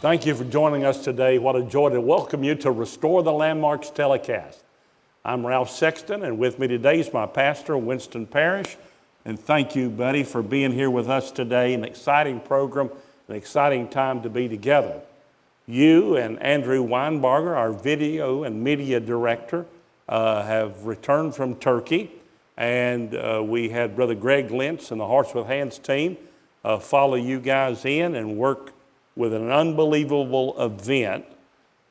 Thank you for joining us today. What a joy to welcome you to Restore the Landmarks telecast. I'm Ralph Sexton, and with me today is my pastor, Winston Parrish. And thank you, buddy, for being here with us today. An exciting program, an exciting time to be together. You and Andrew Weinbarger, our video and media director, have returned from Turkey. And we had Brother Greg Lentz and the Hearts with Hands team follow you guys in and work with an unbelievable event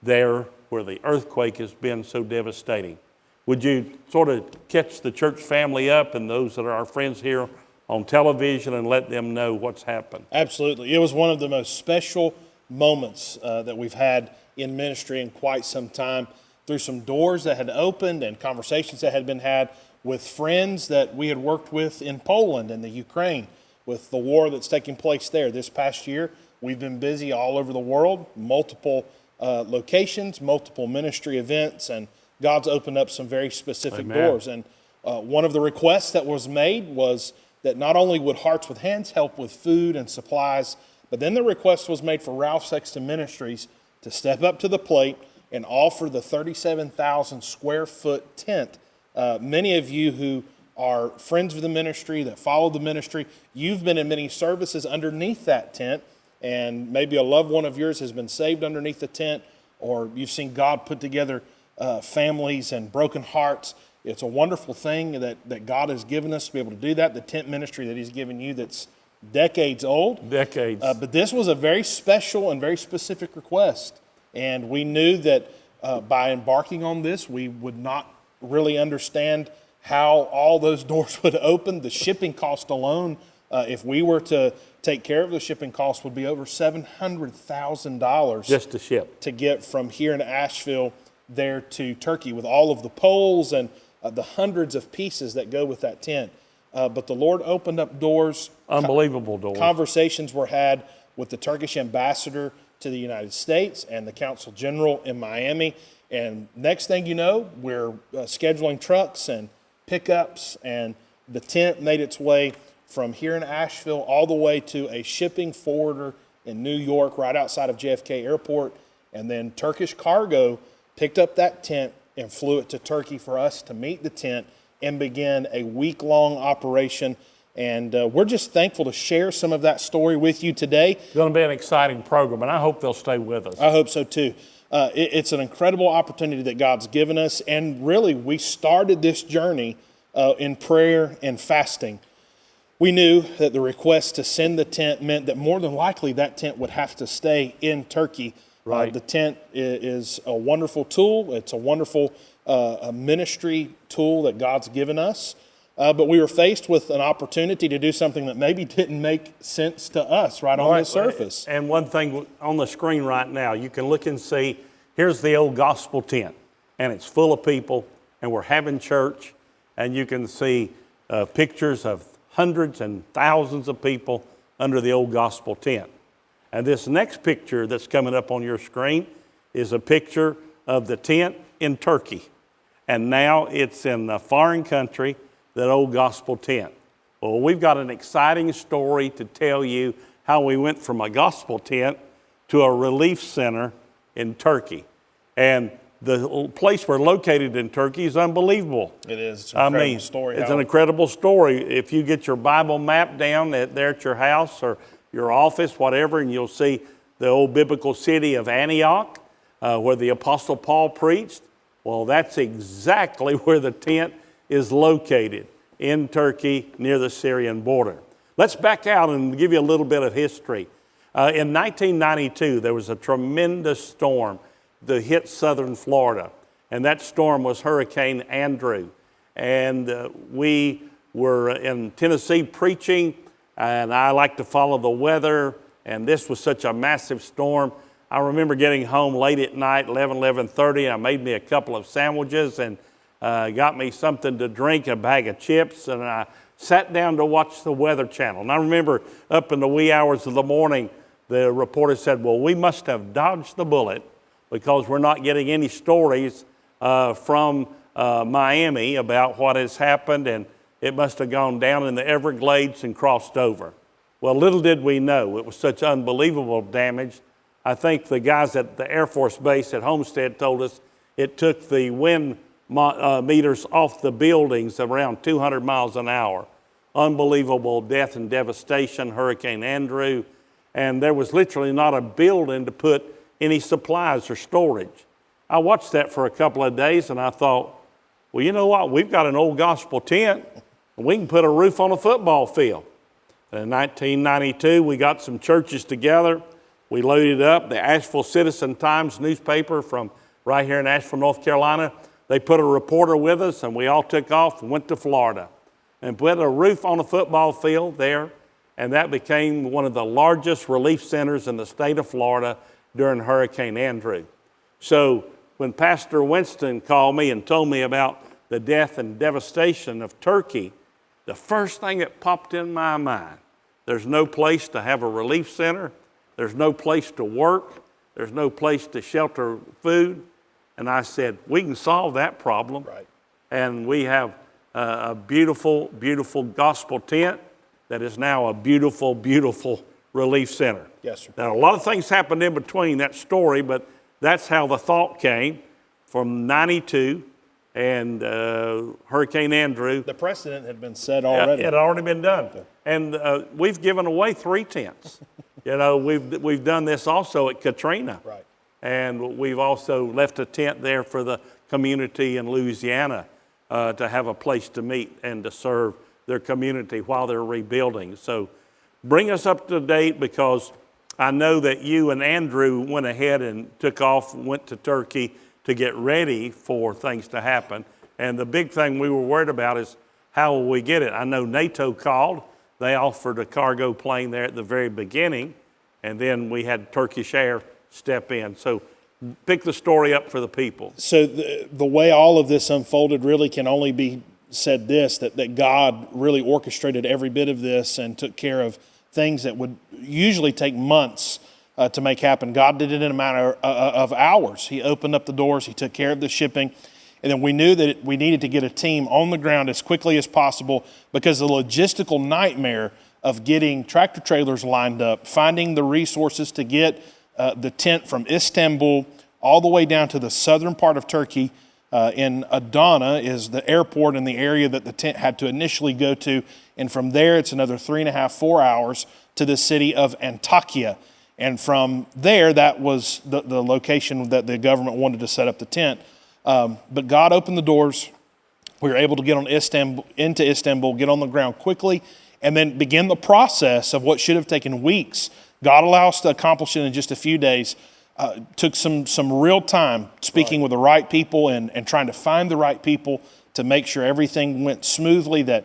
there where the earthquake has been so devastating. Would you sort of catch the church family up and those that are our friends here on television and let them know what's happened? Absolutely. It was one of the most special moments that we've had in ministry in quite some time, through some doors that had opened and conversations that had been had with friends that we had worked with in Poland and the Ukraine with the war that's taking place there. This past year, we've been busy all over the world, multiple locations, multiple ministry events, and God's opened up some very specific doors. And one of the requests that was made was that not only would Hearts with Hands help with food and supplies, but then the request was made for Ralph Sexton Ministries to step up to the plate and offer the 37,000 square foot tent. Many of you who are friends of the ministry, that follow the ministry, you've been in many services underneath that tent, and maybe a loved one of yours has been saved underneath the tent, or you've seen God put together families and broken hearts. It's a wonderful thing that God has given us to be able to do that, the tent ministry that He's given you that's decades old. Decades. But this was a very special and very specific request, and we knew that by embarking on this, we would not really understand how all those doors would open. The shipping cost alone, if we were to take care of the shipping cost, would be over $700,000 just to ship, to get from here in Asheville there to Turkey, with all of the poles and the hundreds of pieces that go with that tent. But the Lord opened up doors. Unbelievable doors. Conversations were had with the Turkish ambassador to the United States and the Consul General in Miami. And next thing you know, we're scheduling trucks and pickups, and the tent made its way from here in Asheville all the way to a shipping forwarder in New York, right outside of JFK Airport. And then Turkish Cargo picked up that tent and flew it to Turkey for us to meet the tent and begin a week-long operation. And we're just thankful to share some of that story with you today. It's going to be an exciting program, and I hope they'll stay with us. I hope so too. It's an incredible opportunity that God's given us, and really we started this journey in prayer and fasting. We knew that the request to send the tent meant that more than likely that tent would have to stay in Turkey. Right. The tent is a wonderful tool. It's a wonderful a ministry tool that God's given us. But we were faced with an opportunity to do something that maybe didn't make sense to us on the surface. And one thing on the screen right now, you can look and see, here's the old gospel tent, and it's full of people, and we're having church, and you can see pictures of hundreds and thousands of people under the old gospel tent. And this next picture that's coming up on your screen is a picture of the tent in Turkey. And now it's in a foreign country, that old gospel tent. Well, we've got an exciting story to tell you how we went from a gospel tent to a relief center in Turkey. And the place we're located in Turkey is unbelievable. It is. It's an incredible story. It's an incredible story. If you get your Bible map down there at your house or your office, whatever, and you'll see the old biblical city of Antioch, where the Apostle Paul preached. Well, that's exactly where the tent is located, in Turkey near the Syrian border. Let's back out and give you a little bit of history. In 1992, there was a tremendous storm that hit southern Florida, and that storm was Hurricane Andrew. And we were in Tennessee preaching, and I like to follow the weather, and this was such a massive storm. I remember getting home late at night, 11:30. I made me a couple of sandwiches and got me something to drink, a bag of chips, and I sat down to watch the Weather Channel. And I remember up in the wee hours of the morning, the reporter said, well, we must have dodged the bullet because we're not getting any stories from Miami about what has happened, and it must have gone down in the Everglades and crossed over. Well, little did we know, it was such unbelievable damage. I think the guys at the Air Force Base at Homestead told us it took the wind meters off the buildings around 200 miles an hour. Unbelievable death and devastation, Hurricane Andrew, and there was literally not a building to put any supplies or storage. I watched that for a couple of days and I thought, well, you know what? We've got an old gospel tent and we can put a roof on a football field. And in 1992, we got some churches together. We loaded up the Asheville Citizen-Times newspaper from right here in Asheville, North Carolina. They put a reporter with us and we all took off and went to Florida and put a roof on a football field there. And that became one of the largest relief centers in the state of Florida during Hurricane Andrew. So when Pastor Winston called me and told me about the death and devastation of Turkey, the first thing that popped in my mind, there's no place to have a relief center, there's no place to work, there's no place to shelter food. And I said, we can solve that problem. Right. And we have a beautiful, beautiful gospel tent that is now a beautiful, beautiful relief center. Yes, sir. Now, a lot of things happened in between that story, but that's how the thought came from 92 and Hurricane Andrew. The precedent had been set already. It had already been done. Okay. And we've given away 3 tents. You know, we've done this also at Katrina. Right. And we've also left a tent there for the community in Louisiana to have a place to meet and to serve their community while they're rebuilding. So bring us up to date, because I know that you and Andrew went ahead and took off, went to Turkey to get ready for things to happen. And the big thing we were worried about is how will we get it? I know NATO called. They offered a cargo plane there at the very beginning, and then we had Turkish Air step in. So pick the story up for the people. So the way all of this unfolded really can only be said this, that God really orchestrated every bit of this and took care of things that would usually take months to make happen. God did it in a matter of hours. He opened up the doors, he took care of the shipping, and then we knew that we needed to get a team on the ground as quickly as possible, because the logistical nightmare of getting tractor trailers lined up, finding the resources to get the tent from Istanbul all the way down to the southern part of Turkey. In Adana is the airport in the area that the tent had to initially go to. And from there, it's another 3.5, 4 hours to the city of Antakya. And from there, that was the location that the government wanted to set up the tent. But God opened the doors. We were able to get into Istanbul, get on the ground quickly, and then begin the process of what should have taken weeks. God allowed us to accomplish it in just a few days. Took some real time speaking with the right people and trying to find the right people to make sure everything went smoothly, that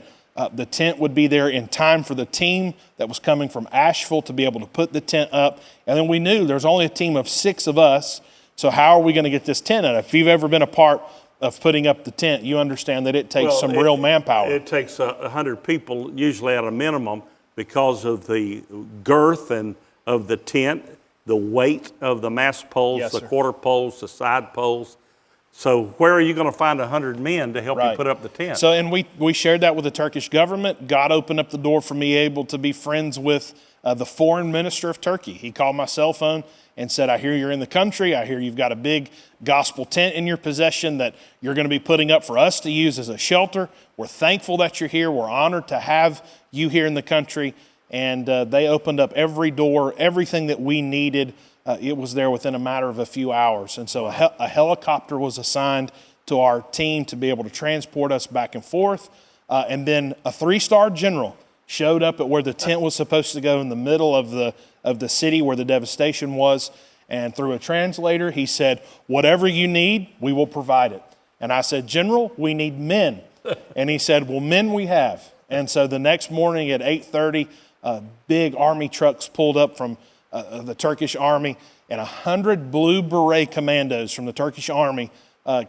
the tent would be there in time for the team that was coming from Asheville to be able to put the tent up. And then we knew there's only a team of 6 of us, so how are we going to get this tent up? If you've ever been a part of putting up the tent, you understand that it takes some real manpower. It takes 100 people, usually at a minimum, because of the girth and of the tent, the weight of the mast poles, Yes, the sir. quarter poles, the side poles. So where are you going to find 100 men to help you put up the tent? So, and we shared that with the Turkish government. God opened up the door for me able to be friends with the foreign minister of Turkey. He called my cell phone and said, I hear you're in the country. I hear you've got a big gospel tent in your possession that you're going to be putting up for us to use as a shelter. We're thankful that you're here. We're honored to have you here in the country. And they opened up every door, everything that we needed. It was there within a matter of a few hours. And so a helicopter was assigned to our team to be able to transport us back and forth. And then a 3-star general showed up at where the tent was supposed to go, in the middle of the city where the devastation was. And through a translator, he said, whatever you need, we will provide it. And I said, General, we need men. And he said, well, men we have. And so the next morning at 8:30, big army trucks pulled up from the Turkish army, and 100 blue beret commandos from the Turkish army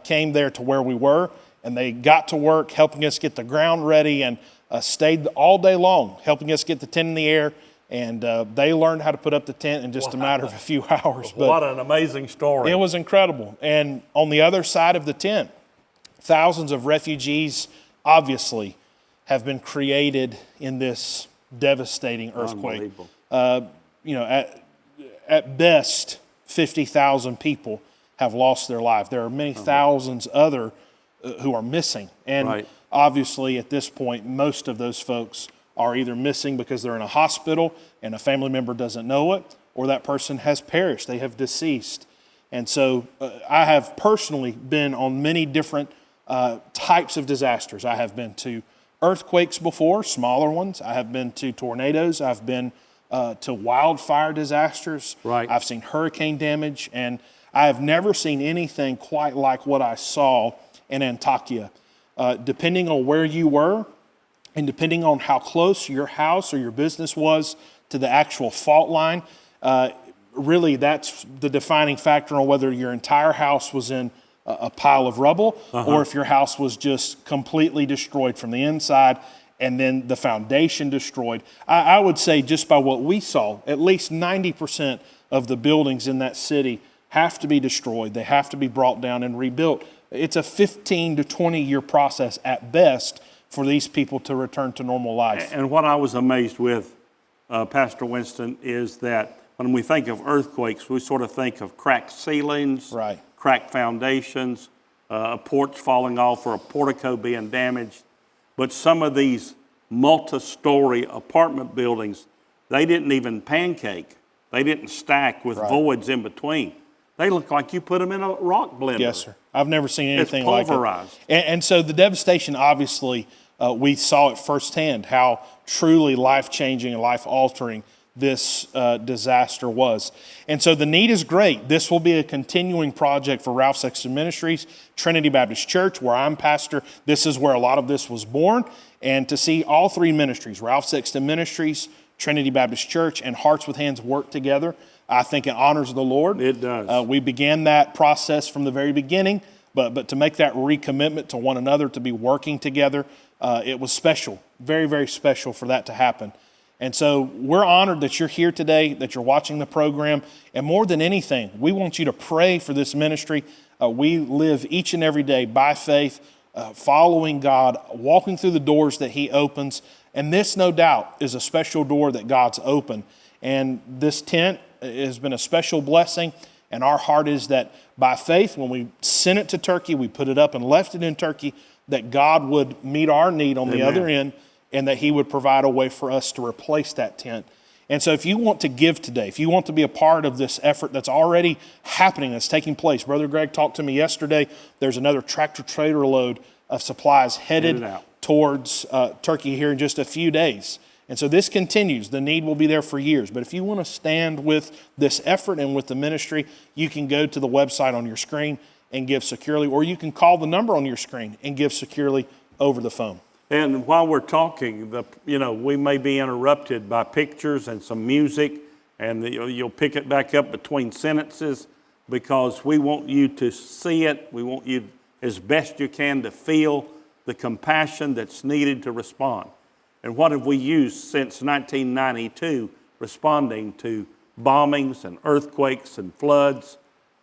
came there to where we were, and they got to work helping us get the ground ready, and stayed all day long helping us get the tent in the air. And they learned how to put up the tent in just a matter of a few hours. But what an amazing story. It was incredible. And on the other side of the tent, thousands of refugees obviously have been created in this devastating earthquake. Unbelievable. At best, 50,000 people have lost their life. There are many thousands other who are missing. And obviously at this point, most of those folks are either missing because they're in a hospital and a family member doesn't know it, or that person has perished, they have deceased. And so I have personally been on many different types of disasters. I have been to earthquakes before, smaller ones. I have been to tornadoes. I've been to wildfire disasters. I've seen hurricane damage, and I have never seen anything quite like what I saw in Antakya. Depending on where you were, and depending on how close your house or your business was to the actual fault line, really that's the defining factor on whether your entire house was in a pile of rubble or if your house was just completely destroyed from the inside and then the foundation destroyed. I would say just by what we saw, at least 90% of the buildings in that city have to be destroyed. They have to be brought down and rebuilt. It's a 15 to 20 year process at best for these people to return to normal life. And what I was amazed with, Pastor Winston, is that when we think of earthquakes, we sort of think of cracked ceilings, cracked foundations, a porch falling off or a portico being damaged. But some of these multi-story apartment buildings, they didn't even pancake. They didn't stack with voids in between. They look like you put them in a rock blender. Yes, sir. I've never seen anything like it. It's pulverized. And so the devastation, obviously, we saw it firsthand, how truly life-changing and life-altering this disaster was. And so the need is great. This will be a continuing project for Ralph Sexton Ministries, Trinity Baptist Church, where I'm pastor. This is where a lot of this was born. And to see all three ministries, Ralph Sexton Ministries, Trinity Baptist Church, and Hearts with Hands work together, I think it honors the Lord. It does. We began that process from the very beginning, but to make that recommitment to one another, to be working together, it was special, very, very special for that to happen. And so we're honored that you're here today, that you're watching the program. And more than anything, we want you to pray for this ministry. We live each and every day by faith, following God, walking through the doors that He opens. And this, no doubt, is a special door that God's opened. And this tent has been a special blessing. And our heart is that by faith, when we sent it to Turkey, we put it up and left it in Turkey, that God would meet our need on the other end, and that He would provide a way for us to replace that tent. And so if you want to give today, if you want to be a part of this effort that's already happening, that's taking place, Brother Greg talked to me yesterday, there's another tractor-trailer load of supplies headed towards Turkey here in just a few days. And so this continues. The need will be there for years. But if you want to stand with this effort and with the ministry, you can go to the website on your screen and give securely, or you can call the number on your screen and give securely over the phone. And while we're talking, we may be interrupted by pictures and some music, and you'll pick it back up between sentences because we want you to see it. We want you, as best you can, to feel the compassion that's needed to respond. And what have we used since 1992 responding to bombings and earthquakes and floods?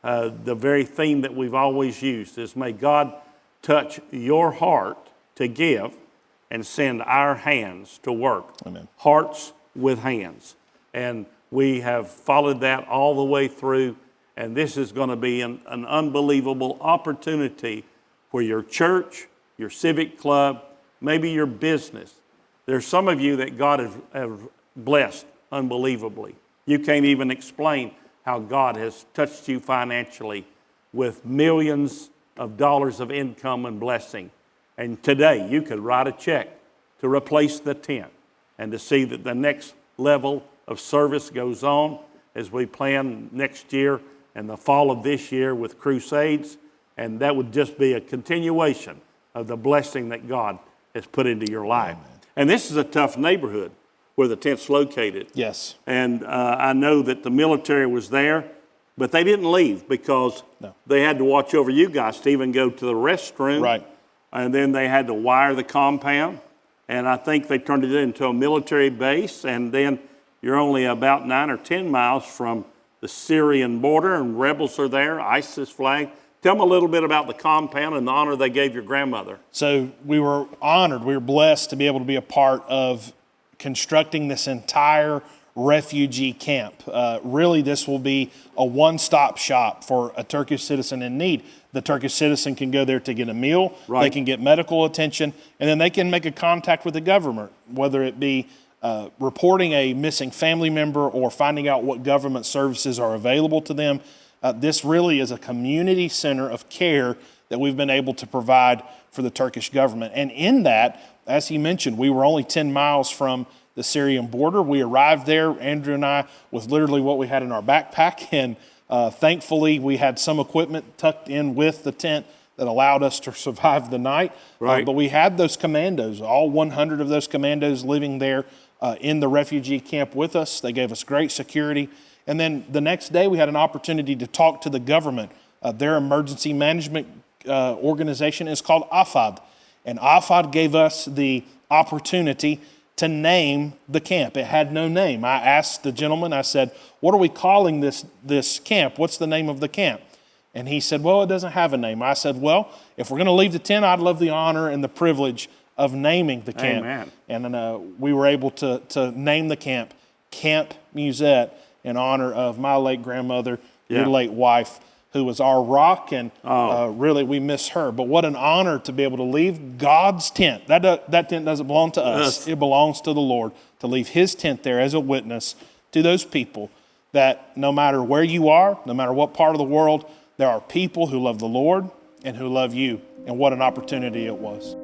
The very theme that we've always used is, may God touch your heart to give and send our hands to work. Amen. Hearts with hands. And we have followed that all the way through, and this is going to be an unbelievable opportunity for your church, your civic club, maybe your business. There's some of you that God has blessed unbelievably. You can't even explain how God has touched you financially with millions of dollars of income and blessing. And today you could write a check to replace the tent and to see that the next level of service goes on as we plan next year and the fall of this year with crusades. And that would just be a continuation of the blessing that God has put into your life. Amen. And this is a tough neighborhood where the tent's located. Yes. And I know that the military was there, but they didn't leave because they had to watch over you guys to even go to the restroom. Right. And then they had to wire the compound. And I think they turned it into a military base. And then you're only about 9 or 10 miles from the Syrian border, and rebels are there, ISIS flag. Tell them a little bit about the compound and the honor they gave your grandmother. So we were honored, we were blessed to be able to be a part of constructing this entire refugee camp. Really, this will be a one-stop shop for a Turkish citizen in need. The Turkish citizen can go there to get a meal, Right. they can get medical attention, and then they can make a contact with the government, whether it be reporting a missing family member or finding out what government services are available to them. This really is a community center of care that we've been able to provide for the Turkish government. And in that, as he mentioned, we were only 10 miles from the Syrian border. We arrived there, Andrew and I, with literally what we had in our backpack. And thankfully, we had some equipment tucked in with the tent that allowed us to survive the night. Right. But we had those commandos, all 100 of those commandos living there in the refugee camp with us. They gave us great security. And then the next day, we had an opportunity to talk to the government. Their emergency management organization is called AFAD. And AFAD gave us the opportunity to name the camp. It had no name. I asked the gentleman, I said, what are we calling this camp? What's the name of the camp? And he said, well, it doesn't have a name. I said, well, if we're going to leave the tent, I'd love the honor and the privilege of naming the camp. Amen. And we were able to name the camp Camp Museet in honor of my late grandmother, your late wife, who was our rock, and really we miss her. But what an honor to be able to leave God's tent. That tent doesn't belong to us. Yes. It belongs to the Lord, to leave his tent there as a witness to those people that no matter where you are, no matter what part of the world, there are people who love the Lord and who love you. And what an opportunity it was.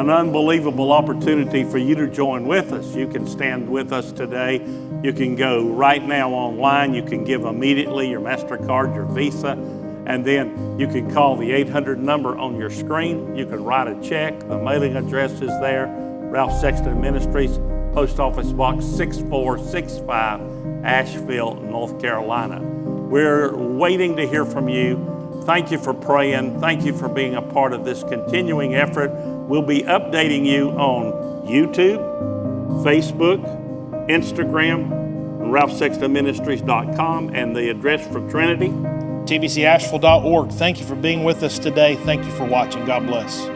an unbelievable opportunity for you to join with us. You can stand with us today. You can go right now online. You can give immediately your MasterCard, your Visa, and then you can call the 800 number on your screen. You can write a check. The mailing address is there. Ralph Sexton Ministries, Post Office Box 6465, Asheville, North Carolina. We're waiting to hear from you. Thank you for praying. Thank you for being a part of this continuing effort. We'll be updating you on YouTube, Facebook, Instagram, RalphSextonMinistries.com, and the address for Trinity, TBCAsheville.org. Thank you for being with us today. Thank you for watching. God bless.